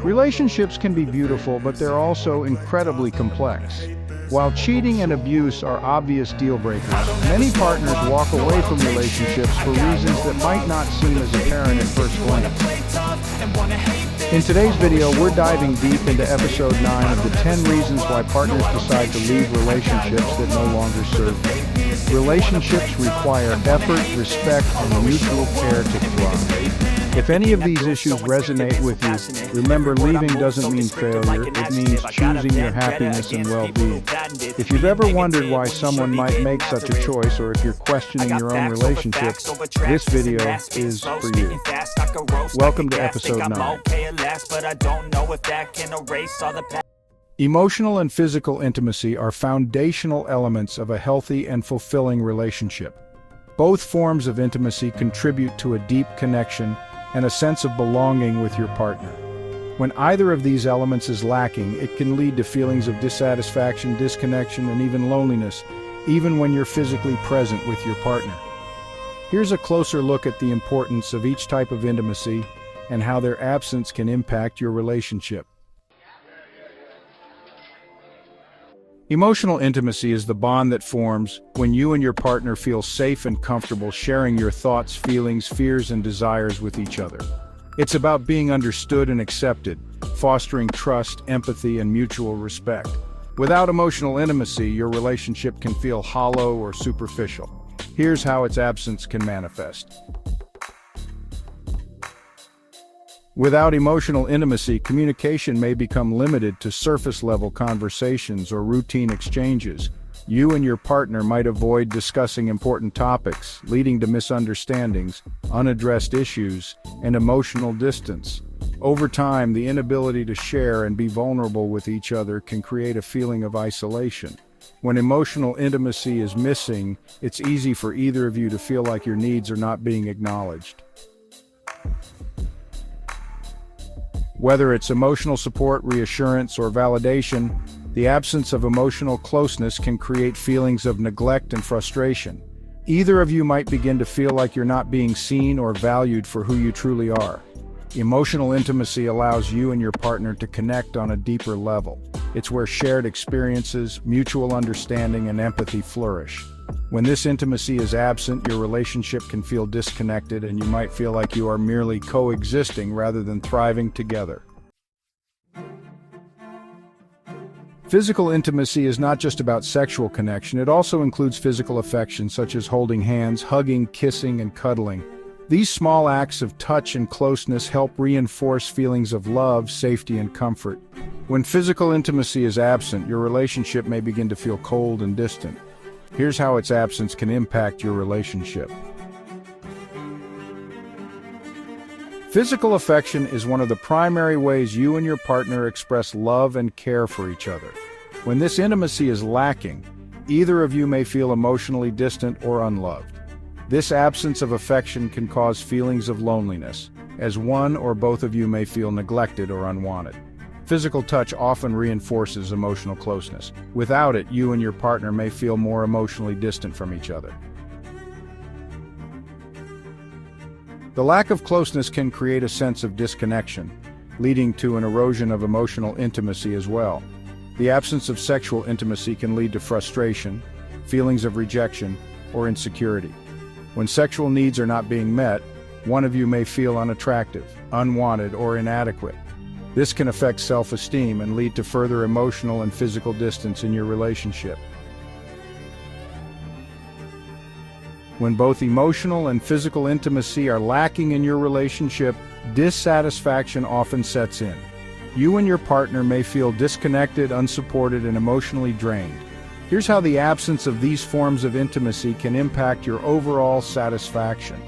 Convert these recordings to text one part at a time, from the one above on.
Relationships can be beautiful, but they're also incredibly complex. While cheating and abuse are obvious deal breakers, many partners walk away from relationships for reasons that might not seem as apparent at first glance. In today's video, we're diving deep into episode 9 of the 10 reasons why partners decide to leave relationships that no longer serve them. Relationships require effort, respect, and mutual care to thrive. If any of these issues resonate with you, remember, leaving doesn't mean failure, it means choosing your happiness and well-being. If you've ever wondered why someone might make such a choice, or if you're questioning your own relationship, this video is for you. Welcome to episode 9. Emotional and physical intimacy are foundational elements of a healthy and fulfilling relationship. Both forms of intimacy contribute to a deep connection and a sense of belonging with your partner. When either of these elements is lacking, it can lead to feelings of dissatisfaction, disconnection, and even loneliness, even when you're physically present with your partner. Here's a closer look at the importance of each type of intimacy and how their absence can impact your relationship. Emotional intimacy is the bond that forms when you and your partner feel safe and comfortable sharing your thoughts, feelings, fears, and desires with each other. It's about being understood and accepted, fostering trust, empathy, and mutual respect. Without emotional intimacy, your relationship can feel hollow or superficial. Here's how its absence can manifest. Without emotional intimacy, communication may become limited to surface-level conversations or routine exchanges. You and your partner might avoid discussing important topics, leading to misunderstandings, unaddressed issues, and emotional distance. Over time, the inability to share and be vulnerable with each other can create a feeling of isolation. When emotional intimacy is missing, it's easy for either of you to feel like your needs are not being acknowledged. Whether it's emotional support, reassurance, or validation, the absence of emotional closeness can create feelings of neglect and frustration. Either of you might begin to feel like you're not being seen or valued for who you truly are. Emotional intimacy allows you and your partner to connect on a deeper level. It's where shared experiences, mutual understanding, and empathy flourish. When this intimacy is absent, your relationship can feel disconnected, and you might feel like you are merely coexisting rather than thriving together. Physical intimacy is not just about sexual connection, it also includes physical affection such as holding hands, hugging, kissing, and cuddling. These small acts of touch and closeness help reinforce feelings of love, safety, and comfort. When physical intimacy is absent, your relationship may begin to feel cold and distant. Here's how its absence can impact your relationship. Physical affection is one of the primary ways you and your partner express love and care for each other. When this intimacy is lacking, either of you may feel emotionally distant or unloved. This absence of affection can cause feelings of loneliness, as one or both of you may feel neglected or unwanted. Physical touch often reinforces emotional closeness. Without it, you and your partner may feel more emotionally distant from each other. The lack of closeness can create a sense of disconnection, leading to an erosion of emotional intimacy as well. The absence of sexual intimacy can lead to frustration, feelings of rejection, or insecurity. When sexual needs are not being met, one of you may feel unattractive, unwanted, or inadequate. This can affect self-esteem and lead to further emotional and physical distance in your relationship. When both emotional and physical intimacy are lacking in your relationship, dissatisfaction often sets in. You and your partner may feel disconnected, unsupported, and emotionally drained. Here's how the absence of these forms of intimacy can impact your overall satisfaction.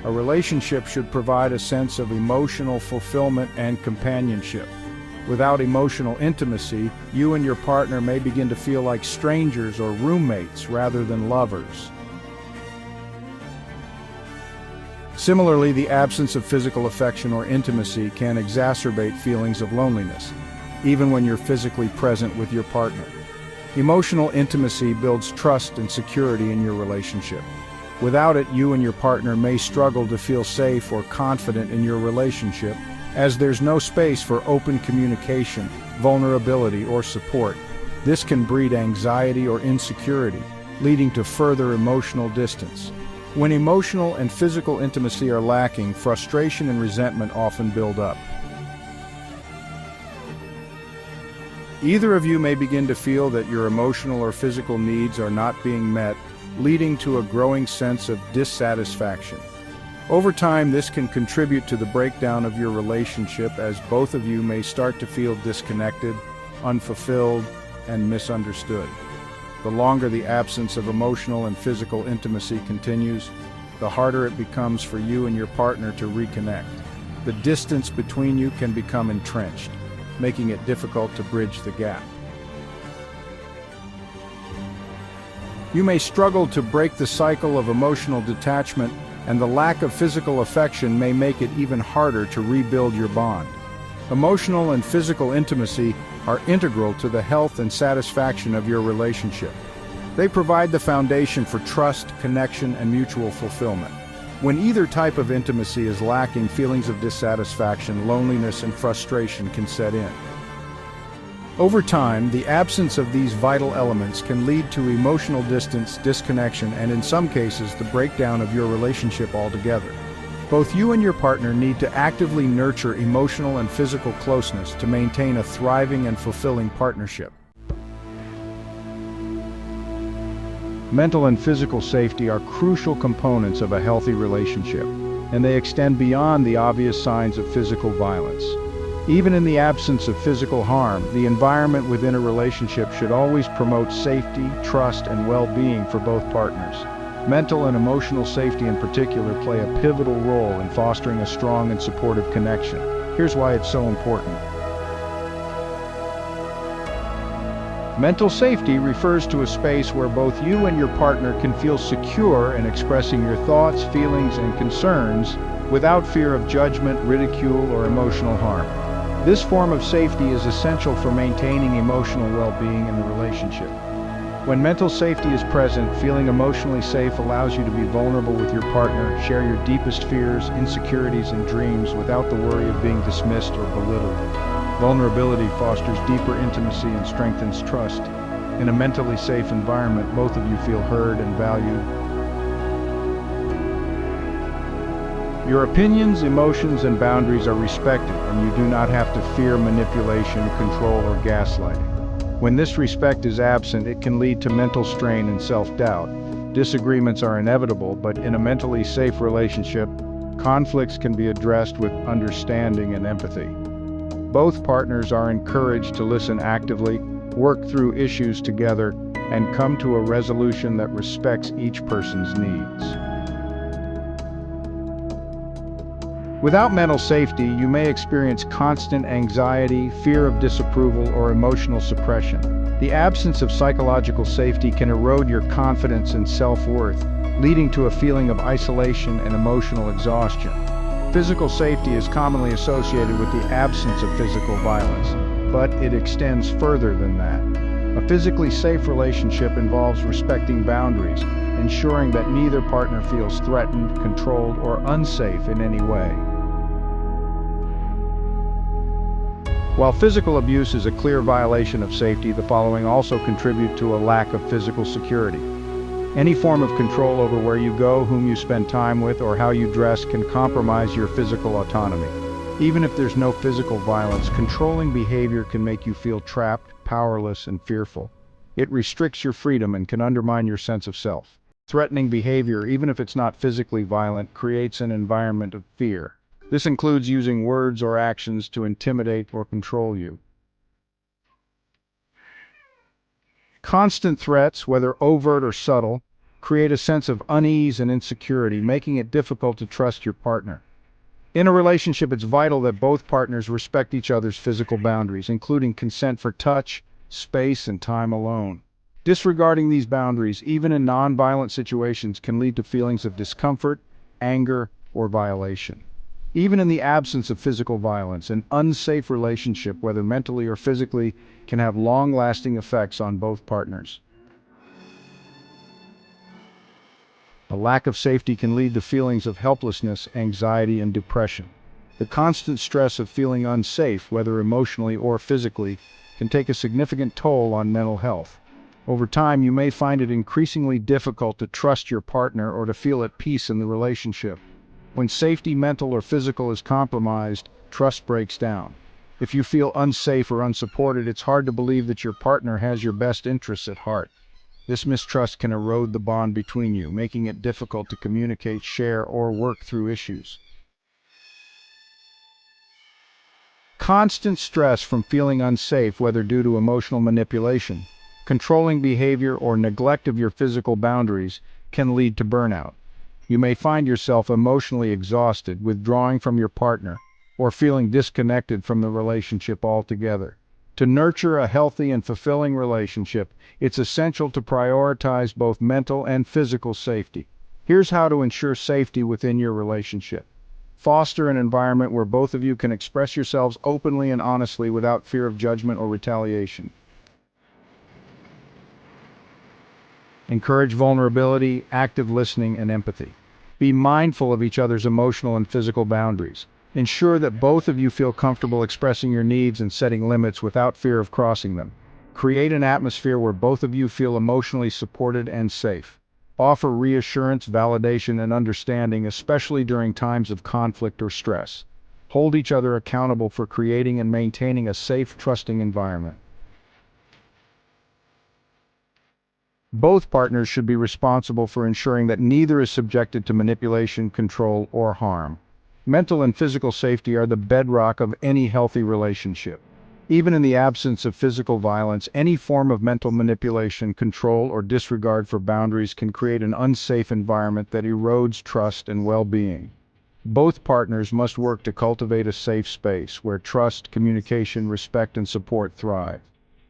A relationship should provide a sense of emotional fulfillment and companionship. Without emotional intimacy, you and your partner may begin to feel like strangers or roommates rather than lovers. Similarly, the absence of physical affection or intimacy can exacerbate feelings of loneliness, even when you're physically present with your partner. Emotional intimacy builds trust and security in your relationship. Without it, you and your partner may struggle to feel safe or confident in your relationship, as there's no space for open communication, vulnerability, or support. This can breed anxiety or insecurity, leading to further emotional distance. When emotional and physical intimacy are lacking, frustration and resentment often build up. Either of you may begin to feel that your emotional or physical needs are not being met, leading to a growing sense of dissatisfaction. Over time, this can contribute to the breakdown of your relationship, as both of you may start to feel disconnected, unfulfilled, and misunderstood. The longer the absence of emotional and physical intimacy continues, the harder it becomes for you and your partner to reconnect. The distance between you can become entrenched, making it difficult to bridge the gap. You may struggle to break the cycle of emotional detachment, and the lack of physical affection may make it even harder to rebuild your bond. Emotional and physical intimacy are integral to the health and satisfaction of your relationship. They provide the foundation for trust, connection, and mutual fulfillment. When either type of intimacy is lacking, feelings of dissatisfaction, loneliness, and frustration can set in. Over time, the absence of these vital elements can lead to emotional distance, disconnection, and in some cases, the breakdown of your relationship altogether. Both you and your partner need to actively nurture emotional and physical closeness to maintain a thriving and fulfilling partnership. Mental and physical safety are crucial components of a healthy relationship, and they extend beyond the obvious signs of physical violence. Even in the absence of physical harm, the environment within a relationship should always promote safety, trust, and well-being for both partners. Mental and emotional safety in particular play a pivotal role in fostering a strong and supportive connection. Here's why it's so important. Mental safety refers to a space where both you and your partner can feel secure in expressing your thoughts, feelings, and concerns without fear of judgment, ridicule, or emotional harm. This form of safety is essential for maintaining emotional well-being in the relationship. When mental safety is present, feeling emotionally safe allows you to be vulnerable with your partner, share your deepest fears, insecurities, and dreams without the worry of being dismissed or belittled. Vulnerability fosters deeper intimacy and strengthens trust. In a mentally safe environment, both of you feel heard and valued. Your opinions, emotions, and boundaries are respected, and you do not have to fear manipulation, control, or gaslighting. When this respect is absent, it can lead to mental strain and self-doubt. Disagreements are inevitable, but in a mentally safe relationship, conflicts can be addressed with understanding and empathy. Both partners are encouraged to listen actively, work through issues together, and come to a resolution that respects each person's needs. Without mental safety, you may experience constant anxiety, fear of disapproval, or emotional suppression. The absence of psychological safety can erode your confidence and self-worth, leading to a feeling of isolation and emotional exhaustion. Physical safety is commonly associated with the absence of physical violence, but it extends further than that. A physically safe relationship involves respecting boundaries, ensuring that neither partner feels threatened, controlled, or unsafe in any way. While physical abuse is a clear violation of safety, the following also contribute to a lack of physical security. Any form of control over where you go, whom you spend time with, or how you dress can compromise your physical autonomy. Even if there's no physical violence, controlling behavior can make you feel trapped, powerless, and fearful. It restricts your freedom and can undermine your sense of self. Threatening behavior, even if it's not physically violent, creates an environment of fear. This includes using words or actions to intimidate or control you. Constant threats, whether overt or subtle, create a sense of unease and insecurity, making it difficult to trust your partner. In a relationship, it's vital that both partners respect each other's physical boundaries, including consent for touch, space, and time alone. Disregarding these boundaries, even in non-violent situations, can lead to feelings of discomfort, anger, or violation. Even in the absence of physical violence, an unsafe relationship, whether mentally or physically, can have long-lasting effects on both partners. A lack of safety can lead to feelings of helplessness, anxiety, and depression. The constant stress of feeling unsafe, whether emotionally or physically, can take a significant toll on mental health. Over time, you may find it increasingly difficult to trust your partner or to feel at peace in the relationship. When safety, mental or physical, is compromised, trust breaks down. If you feel unsafe or unsupported, it's hard to believe that your partner has your best interests at heart. This mistrust can erode the bond between you, making it difficult to communicate, share, or work through issues. Constant stress from feeling unsafe, whether due to emotional manipulation, controlling behavior, or neglect of your physical boundaries, can lead to burnout. You may find yourself emotionally exhausted, withdrawing from your partner, or feeling disconnected from the relationship altogether. To nurture a healthy and fulfilling relationship, it's essential to prioritize both mental and physical safety. Here's how to ensure safety within your relationship. Foster an environment where both of you can express yourselves openly and honestly without fear of judgment or retaliation. Encourage vulnerability, active listening, and empathy. Be mindful of each other's emotional and physical boundaries. Ensure that both of you feel comfortable expressing your needs and setting limits without fear of crossing them. Create an atmosphere where both of you feel emotionally supported and safe. Offer reassurance, validation, and understanding, especially during times of conflict or stress. Hold each other accountable for creating and maintaining a safe, trusting environment. Both partners should be responsible for ensuring that neither is subjected to manipulation, control, or harm. Mental and physical safety are the bedrock of any healthy relationship. Even in the absence of physical violence, any form of mental manipulation, control, or disregard for boundaries can create an unsafe environment that erodes trust and well-being. Both partners must work to cultivate a safe space where trust, communication, respect, and support thrive.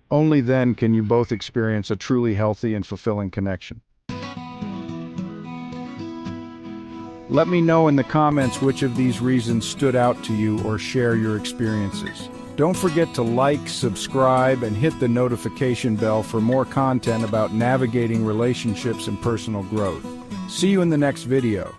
Only then can you both experience a truly healthy and fulfilling connection. Let me know in the comments which of these reasons stood out to you, or share your experiences. Don't forget to like, subscribe, and hit the notification bell for more content about navigating relationships and personal growth. See you in the next video.